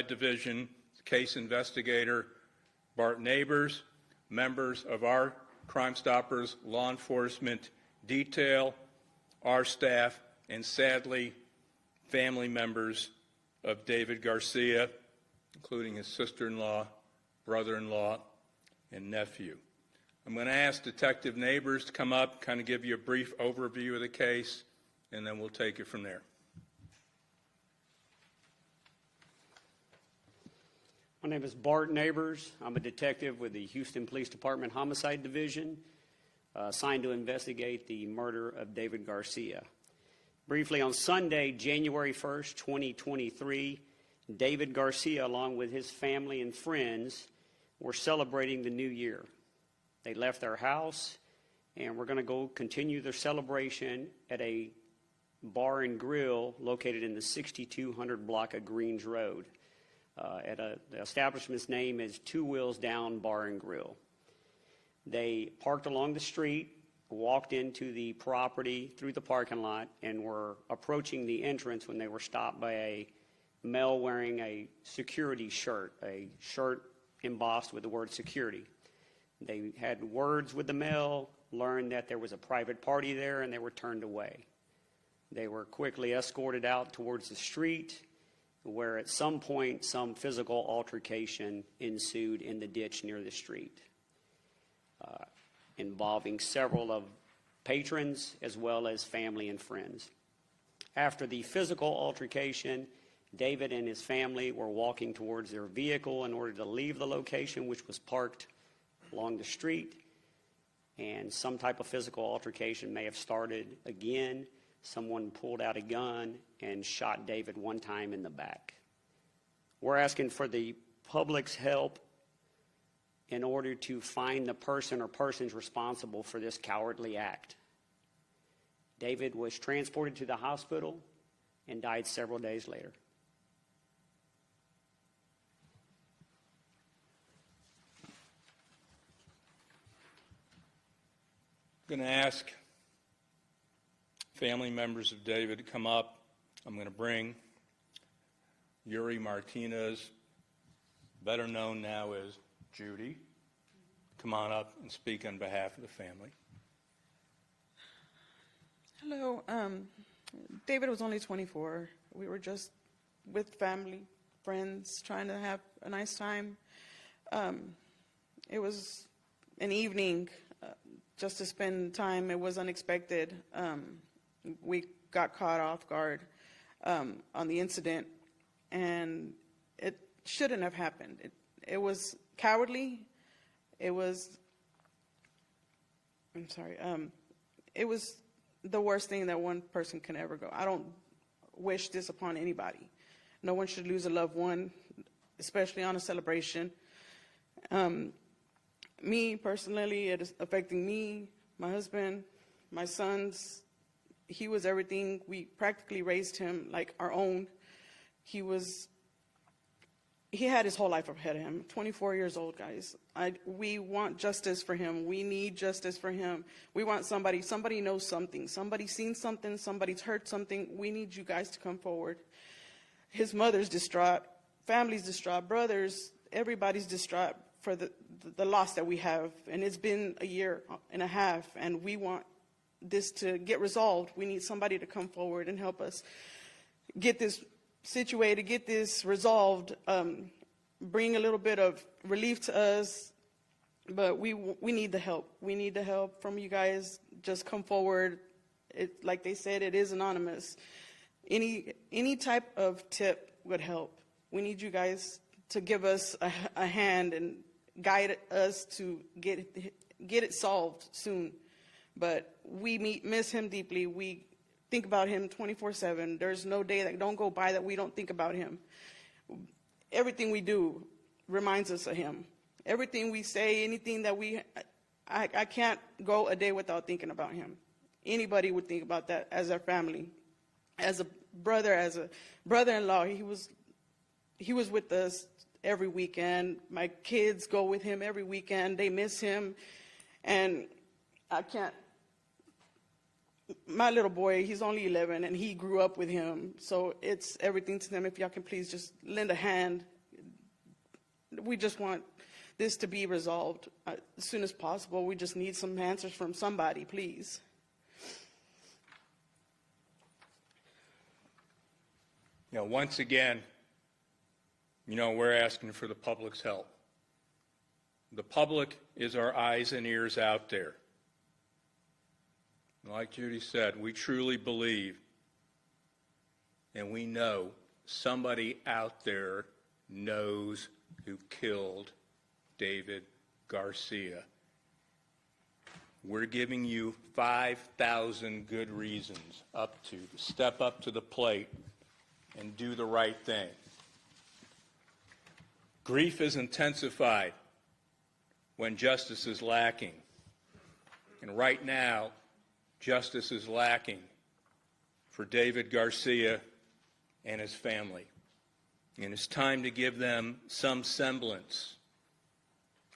Division case investigator Bart Neighbors, members of our Crime Stoppers law enforcement detail, our staff, and sadly, family members of David Garcia, including his sister-in-law, brother-in-law, and nephew. I'm going to ask Detective Neighbors to come up, kind of give you a brief overview of the case, and then we'll take it from there. My name is Bart Neighbors. I'm a detective with the Houston Police Department Homicide Division, assigned to investigate the murder of David Garcia. Briefly, on Sunday, January 1st, 2023, David Garcia, along with his family and friends, were celebrating the new year. They left their house and were going to go continue their celebration at a bar and grill located in the 6200 block of Greens Road. The establishment's name is Two Wheels Down Bar and Grill. They parked along the street, walked into the property through the parking lot, and were approaching the entrance when they were stopped by a male wearing a security shirt, a shirt embossed with the word security. They had words with the male, learned that there was a private party there, and they were turned away. They were quickly escorted out towards the street, where at some point some physical altercation ensued in the ditch near the street, involving several of patrons as well as family and friends. After the physical altercation, David and his family were walking towards their vehicle in order to leave the location, which was parked along the street, and some type of physical altercation may have started again. Someone pulled out a gun and shot David one time in the back. We're asking for the public's help in order to find the person or persons responsible for this cowardly act. David was transported to the hospital and died several days later. I'm going to ask family members of David to come up. I'm going to bring Yuri Martinez, better known now as Judy. Come on up and speak on behalf of the family. Hello. David was only 24. We were just with family, friends, trying to have a nice time. It was an evening just to spend time. It was unexpected. We got caught off guard on the incident, and it shouldn't have happened. It was cowardly. It was, it was the worst thing that one person can ever go. I don't wish this upon anybody. No one should lose a loved one, especially on a celebration. Me, personally, it is affecting me, my husband, my sons. He was everything. We practically raised him like our own. He had his whole life ahead of him, 24 years old, guys. We want justice for him. We need justice for him. We want somebody knows something, somebody's seen something, somebody's heard something. We need you guys to come forward. His mother's distraught, family's distraught, brothers, everybody's distraught for the loss that we have. And it's been a year and a half, and we want this to get resolved. We need somebody to come forward and help us get this situated, get this resolved, bring a little bit of relief to us. But we need the help. We need the help from you guys. Just come forward. Like they said, it is anonymous. Any type of tip would help. We need you guys to give us a hand and guide us to get it solved soon. But we miss him deeply. We think about him 24/7. There's no day that don't go by that we don't think about him. Everything we do reminds us of him. Everything we say, anything that I can't go a day without thinking about him. Anybody would think about that as our family, as a brother-in-law. He was with us every weekend. My kids go with him every weekend. They miss him, and I can't my little boy, he's only 11, and he grew up with him. So it's everything to them. If y'all can please just lend a hand. We just want this to be resolved as soon as possible. We just need some answers from somebody, please. You know, once again, you know, we're asking for the public's help. The public is our eyes and ears out there. Like Judy said, we truly believe and we know somebody out there knows who killed David Garcia. We're giving you 5,000 good reasons to step up to the plate and do the right thing. Grief is intensified when justice is lacking. And right now, justice is lacking for David Garcia and his family. And it's time to give them some semblance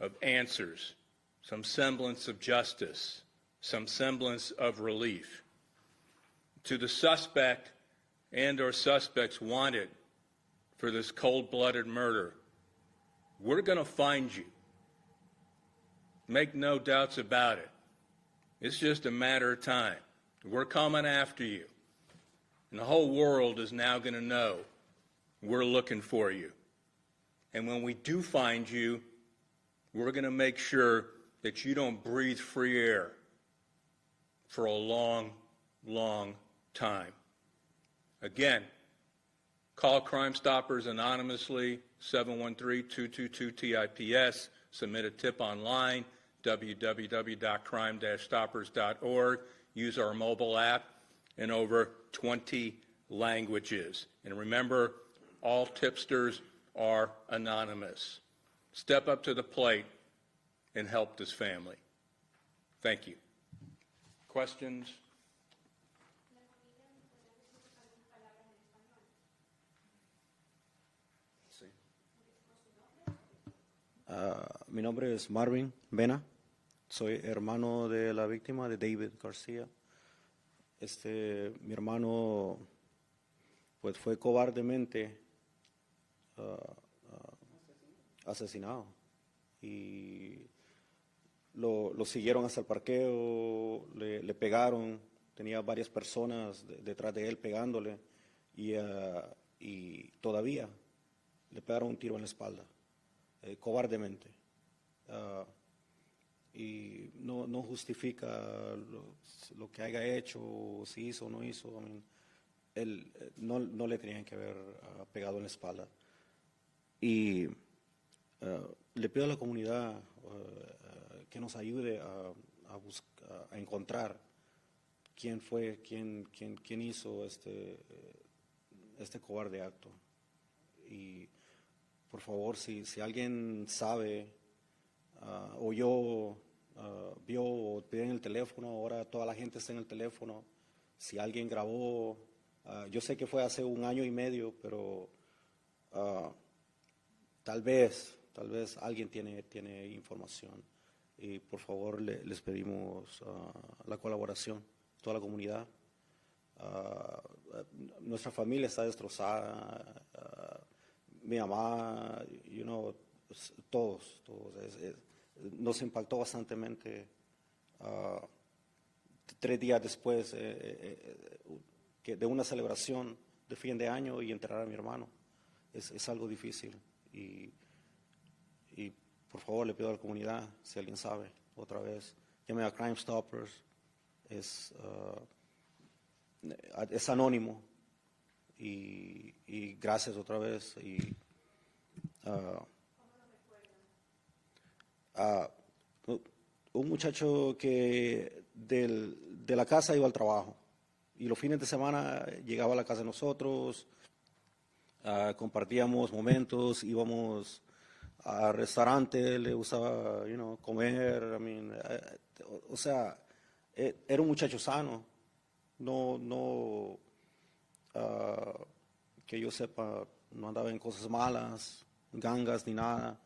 of answers, some semblance of justice, some semblance of relief. To the suspect and or suspects wanted for this cold-blooded murder, we're going to find you. Make no doubts about it. It's just a matter of time. We're coming after you. And the whole world is now going to know we're looking for you. And when we do find you, we're going to make sure that you don't breathe free air for a long, long time. Again, call Crime Stoppers anonymously, 713-222-TIPS. Submit a tip online, www.crime-stoppers.org. Use our mobile app in over 20 languages. And remember, all tipsters are anonymous. Step up to the plate and help this family. Thank you. Questions? Mi nombre es Marvin Vena, soy hermano de la víctima de David García. Mi hermano pues fue cobardemente asesinado y lo siguieron hasta el parqueo, le pegaron, tenía varias personas detrás de él pegándole y todavía le pegaron un tiro en la espalda. Cobardemente. Y no justifica lo que haya hecho, si hizo o no hizo. Él no le tenían que haber pegado en la espalda. Y le pido a la comunidad que nos ayude a encontrar quién fue, quién hizo este cobarde acto. Y por favor, si alguien sabe, oyó, vio o pidió en el teléfono, ahora toda la gente está en el teléfono, si alguien grabó, yo sé que fue hace 1 año y medio, pero tal vez alguien tiene información. Y por favor les pedimos la colaboración, toda la comunidad. Nuestra familia está destrozada. Mi mamá, todos. Nos impactó bastantemente 3 días después que de una celebración de fin de año y enterrar a mi hermano. Es algo difícil y por favor le pido a la comunidad, si alguien sabe, otra vez, llame a Crime Stoppers, es anónimo. Y gracias otra vez. Un muchacho que de la casa iba al trabajo y los fines de semana llegaba a la casa de nosotros, compartíamos momentos, íbamos a restaurante, le gustaba comer, o sea, era un muchacho sano, no que yo sepa, no andaba en cosas malas, gangas ni nada.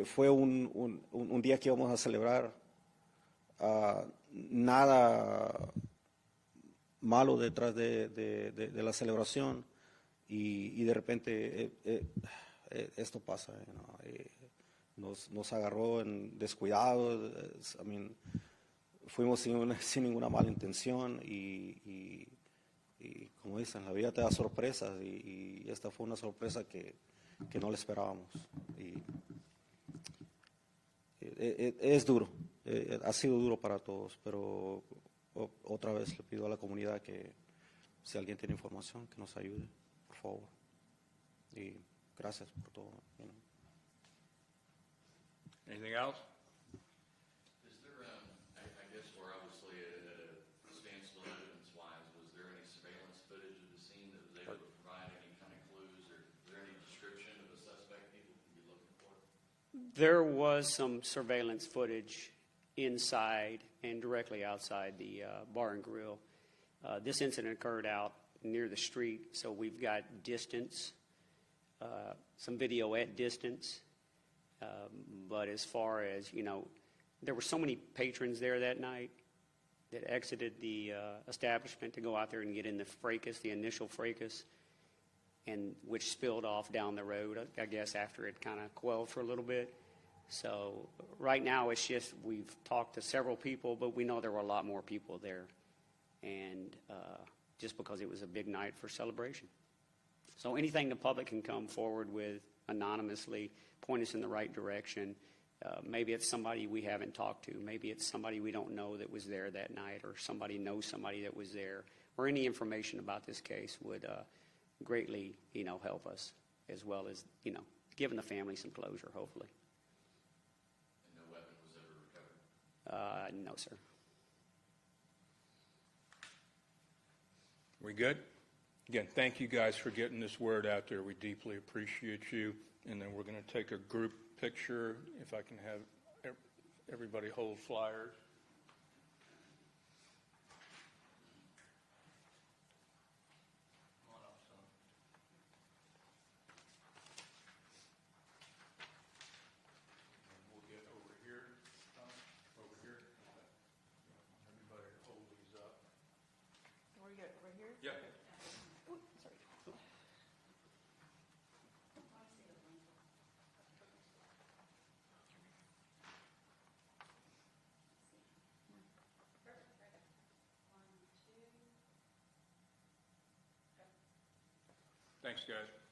Fue un día que íbamos a celebrar, nada malo detrás de la celebración y de repente esto pasa. Nos agarró en descuidado. Fuimos sin ninguna mala intención y como dicen, la vida te da sorpresas y esta fue una sorpresa que no la esperábamos. Y es duro, ha sido duro para todos, pero otra vez le pido a la comunidad que si alguien tiene información que nos ayude, por favor. Y gracias por todo. Anything else? Is there, I guess we're obviously at a standstill evidence-wise. Was there any surveillance footage of the scene that was able to provide any kind of clues, or is there any description of a suspect people can be looking for? There was some surveillance footage inside and directly outside the bar and grill. This incident occurred out near the street, so we've got distance, some video at distance. But as far as, there were so many patrons there that night that exited the establishment to go out there and get in the fracas, the initial fracas, and which spilled off down the road, I guess, after it kind of quelled for a little bit. So right now it's just we've talked to several people, but we know there were a lot more people there. And just because it was a big night for celebration. So anything the public can come forward with anonymously, point us in the right direction. Maybe it's somebody we haven't talked to. Maybe it's somebody we don't know that was there that night, or somebody knows somebody that was there, or any information about this case would greatly, help us, as well as, giving the family some closure, hopefully. And no weapon was ever recovered? No, sir. We good? Again, thank you guys for getting this word out there. We deeply appreciate you. And then we're going to take a group picture, if I can have everybody hold flyers. Come on up, son. And we'll get over here, over here. Everybody hold these up. Where you get, right here? Yeah. Ooh, sorry. Thanks, guys.